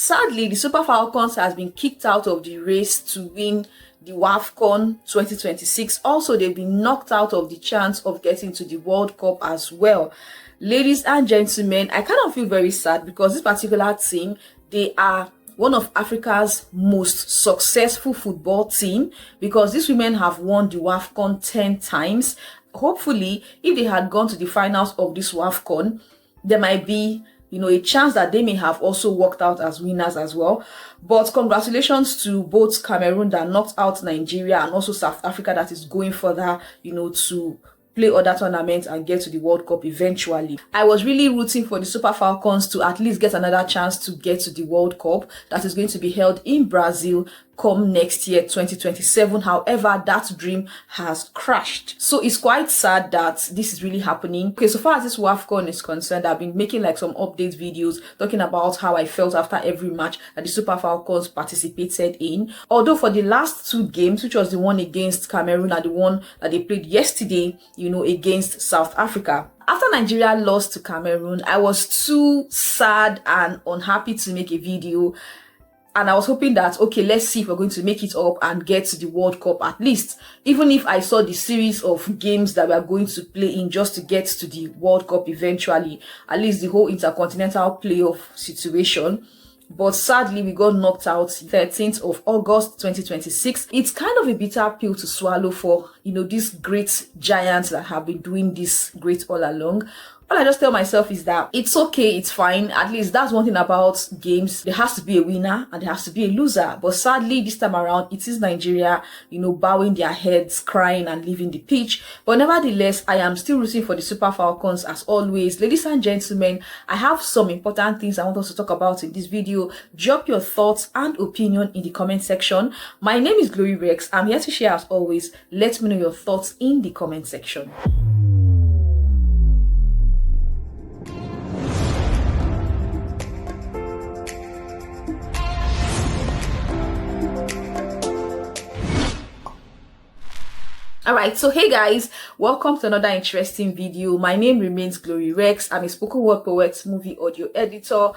Sadly, the Super Falcons has been kicked out of the race to win the WAFCON 2026. Also, they've been knocked out of the chance of getting to the World Cup as well. Ladies and gentlemen, I kind of feel very sad because this particular team, they are one of Africa's most successful football team, because these women have won the WAFCON 10 times. Hopefully, if they had gone to the finals of this WAFCON, there might be a chance that they may have also walked out as winners as well. But congratulations to both Cameroon that knocked out Nigeria and also South Africa that is going further, to play other tournaments and get to the World Cup eventually. I was really rooting for the Super Falcons to at least get another chance to get to the World Cup that is going to be held in Brazil come next year, 2027. However, that dream has crashed. So it's quite sad that this is really happening. Okay, so far as this WAFCON is concerned, I've been making like some update videos talking about how I felt after every match that the Super Falcons participated in. Although for the last two games, which was the one against Cameroon and the one that they played yesterday, against South Africa, after Nigeria lost to Cameroon, I was too sad and unhappy to make a video. And I was hoping that, okay, let's see if we're going to make it up and get to the World Cup at least. Even if I saw the series of games that we are going to play in just to get to the World Cup eventually, at least the whole intercontinental playoff situation. But sadly, we got knocked out 13th of August 2026. It's kind of a bitter pill to swallow for, these great giants that have been doing this great all along. All I just tell myself is that it's okay, it's fine. At least that's one thing about games. There has to be a winner and there has to be a loser. But sadly, this time around, it is Nigeria, bowing their heads, crying and leaving the pitch. But nevertheless, I am still rooting for the Super Falcons as always. Ladies and gentlemen, I have some important things I want us to talk about in this video. Drop your thoughts and opinion in the comment section. My name is Glory Rex. I'm here to share as always. Let me know your thoughts in the comment section. Alright, so hey guys, welcome to another interesting video. My name remains Glory Rex. I'm a spoken word poet, movie audio editor.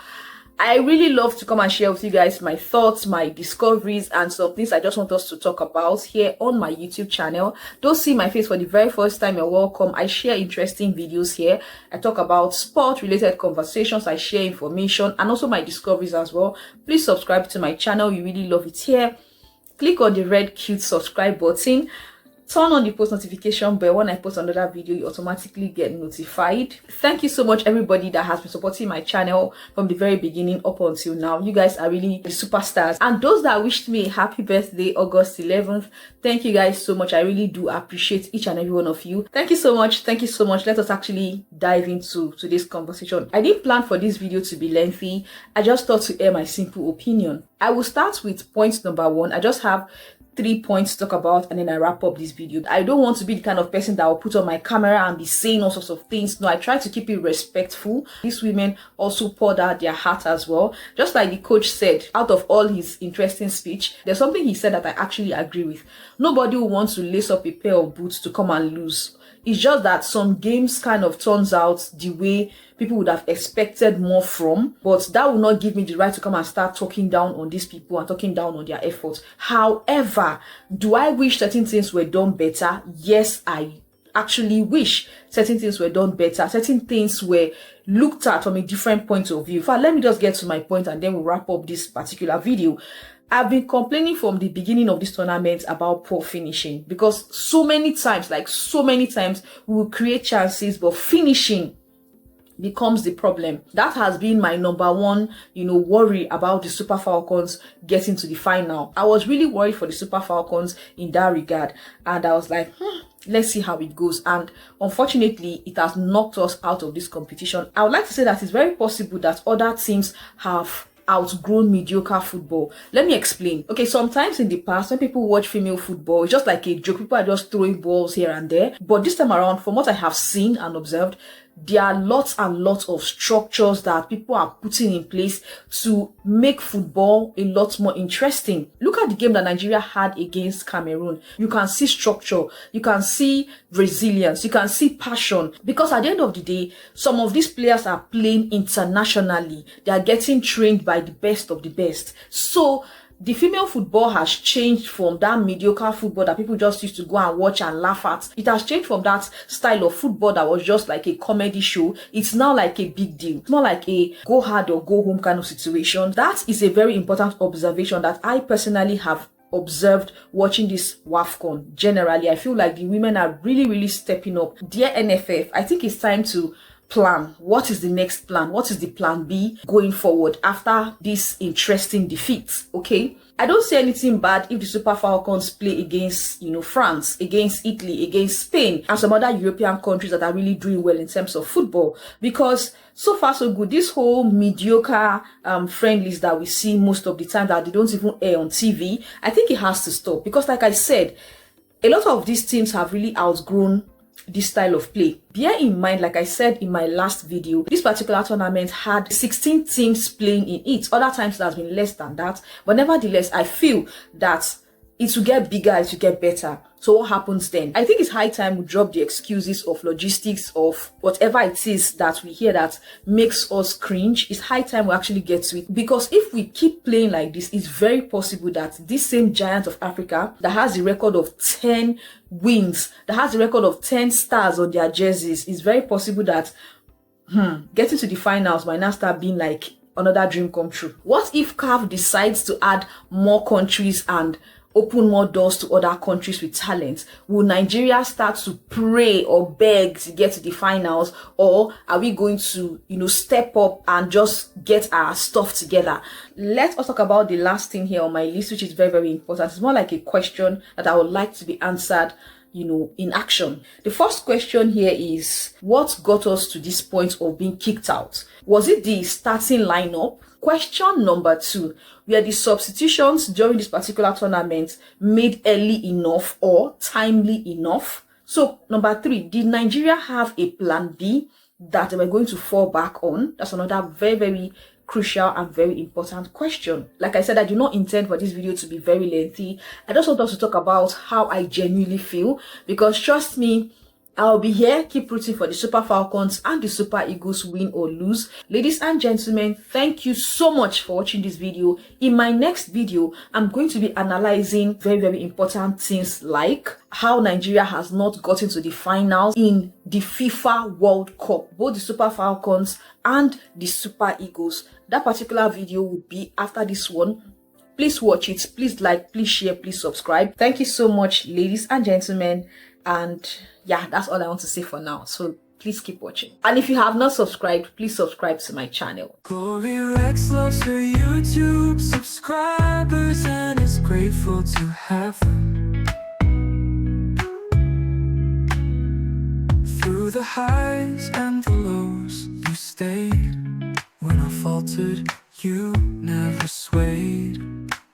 I really love to come and share with you guys my thoughts, my discoveries, and some things I just want us to talk about here on my YouTube channel. Don't see my face for the very first time, you're welcome. I share interesting videos here. I talk about sport related conversations, I share information and also my discoveries as well. Please subscribe to my channel, you really love it here. Click on the red cute subscribe button. Turn on the post notification bell. When I post another video, you automatically get notified. Thank you so much everybody that has been supporting my channel from the very beginning up until now. You guys are really the superstars. And those that wished me a happy birthday August 11th, thank you guys so much. I really do appreciate each and every one of you. Thank you so much. Thank you so much. Let us actually dive into today's conversation. I didn't plan for this video to be lengthy. I just thought to air my simple opinion. I will start with point number one. I just have 3 points to talk about and then I wrap up this video. I don't want to be the kind of person that will put on my camera and be saying all sorts of things. No, I try to keep it respectful. These women also poured out their heart as well. Just like the coach said, out of all his interesting speech, there's something he said that I actually agree with. Nobody will want to lace up a pair of boots to come and lose. It's just that some games kind of turns out the way people would have expected more from, but that will not give me the right to come and start talking down on these people and talking down on their efforts. However, do I wish certain things were done better? Yes, I actually wish certain things were done better. Certain things were looked at from a different point of view. Let me just get to my point and then we'll wrap up this particular video. I've been complaining from the beginning of this tournament about poor finishing, because so many times we will create chances, but finishing becomes the problem. That has been my number one, worry about the Super Falcons getting to the final. I was really worried for the Super Falcons in that regard, and I was like, let's see how it goes. And unfortunately, it has knocked us out of this competition. I would like to say that it's very possible that other teams have outgrown mediocre football. Let me explain. Okay, sometimes in the past when people watch female football, it's just like a joke. People are just throwing balls here and there. But this time around, from what I have seen and observed, there are lots and lots of structures that people are putting in place to make football a lot more interesting. Look at the game that Nigeria had against Cameroon. You can see structure, you can see resilience, you can see passion, because at the end of the day, some of these players are playing internationally. They are getting trained by the best of the best. So the female football has changed from that mediocre football that people just used to go and watch and laugh at. It has changed from that style of football that was just like a comedy show. It's now like a big deal. It's not like a go hard or go home kind of situation. That is a very important observation that I personally have observed watching this WAFCON. Generally, I feel like the women are really stepping up. Dear NFF, I think it's time to plan. What is the next plan? What is the plan B going forward after this interesting defeat? Okay, I don't see anything bad if the Super Falcons play against, France, against Italy, against Spain, and some other European countries that are really doing well in terms of football, because so far so good. This whole mediocre friendlies that we see most of the time that they don't even air on TV, I think it has to stop, because like I said, a lot of these teams have really outgrown this style of play. Bear in mind, like I said in my last video, this particular tournament had 16 teams playing in it. Other times it has been less than that, but nevertheless, I feel that it will get bigger, it will get better. So what happens then? I think it's high time we drop the excuses of logistics, of whatever it is that we hear that makes us cringe. It's high time we actually get to it, because if we keep playing like this, it's very possible that this same giant of Africa that has the record of 10 wins, that has the record of 10 stars on their jerseys, is very possible that getting to the finals might now start being like another dream come true. What if CAF decides to add more countries and open more doors to other countries with talent? Will Nigeria start to pray or beg to get to the finals, or are we going to, step up and just get our stuff together? Let us talk about the last thing here on my list, which is very important. It's more like a question that I would like to be answered, in action. The first question here is, what got us to this point of being kicked out? Was it the starting lineup? Question number 2, were the substitutions during this particular tournament made early enough or timely enough? So number 3, did Nigeria have a plan B that they were going to fall back on? That's another very crucial and very important question. Like I said, I do not intend for this video to be very lengthy. I just want us to talk about how I genuinely feel, because trust me, I'll be here, keep rooting for the Super Falcons and the Super Eagles, win or lose. Ladies and gentlemen, thank you so much for watching this video. In my next video, I'm going to be analyzing very important things like how Nigeria has not gotten to the finals in the FIFA World Cup, both the Super Falcons and the Super Eagles. That particular video will be after this one. Please watch it, please like, please share, please subscribe. Thank you so much, ladies and gentlemen. And yeah, that's all I want to say for now. So please keep watching. And if you have not subscribed, please subscribe to my channel. Glory Rex loves her YouTube subscribers and is grateful to have them. Through the highs and the lows, you stayed. When I faltered, you never swayed.